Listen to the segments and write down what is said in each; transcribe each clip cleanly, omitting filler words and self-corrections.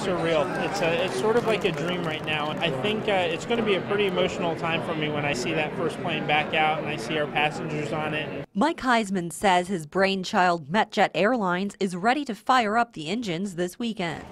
Surreal. It's sort of like a dream right now. I think it's going to be a pretty emotional time for me when I see that first plane back out and I see our passengers on it. Mike Heisman says his brainchild Metjet Airlines is ready to fire up the engines this weekend.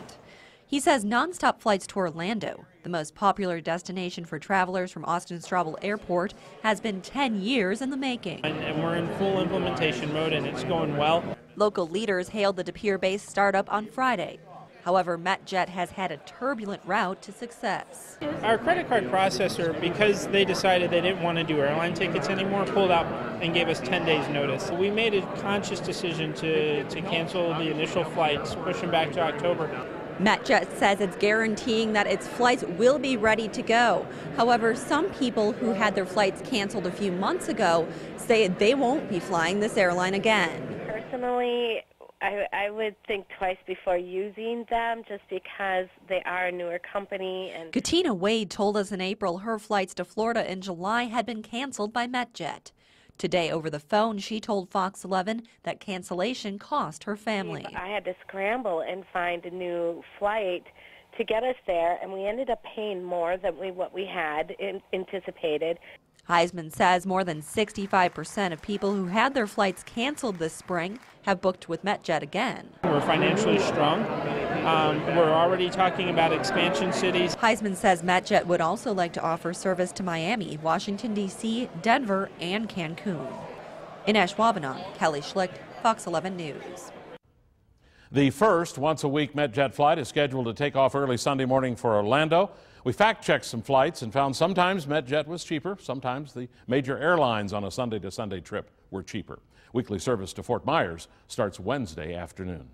He says nonstop flights to Orlando, the most popular destination for travelers from Austin Straubel Airport, has been 10 years in the making. And we're in full implementation mode and it's going well. Local leaders hailed the De Pere-based startup on Friday. However, Metjet has had a turbulent route to success. Our credit card processor, because they decided they didn't want to do airline tickets anymore, pulled out and gave us 10 days notice. We made a conscious decision to cancel the initial flights, push them back to October. Metjet says it's guaranteeing that its flights will be ready to go. However, some people who had their flights canceled a few months ago say they won't be flying this airline again. Personally, I would think twice before using them just because they are a newer company. And Katina Wade told us in April her flights to Florida in July had been canceled by Metjet. Today over the phone, she told Fox 11 that cancellation cost her family. I had to scramble and find a new flight to get us there, and we ended up paying more than what we had anticipated. Heisman says more than 65% of people who had their flights canceled this spring have booked with Metjet again. We're financially strong. We're already talking about expansion cities. Heisman says Metjet would also like to offer service to Miami, Washington, D.C., Denver, and Cancun. In Ashwaubenon, Kelly Schlicht, Fox 11 News. The first once-a-week Metjet flight is scheduled to take off early Sunday morning for Orlando. We fact-checked some flights and found sometimes Metjet was cheaper, sometimes the major airlines on a Sunday-to-Sunday trip were cheaper. Weekly service to Fort Myers starts Wednesday afternoon.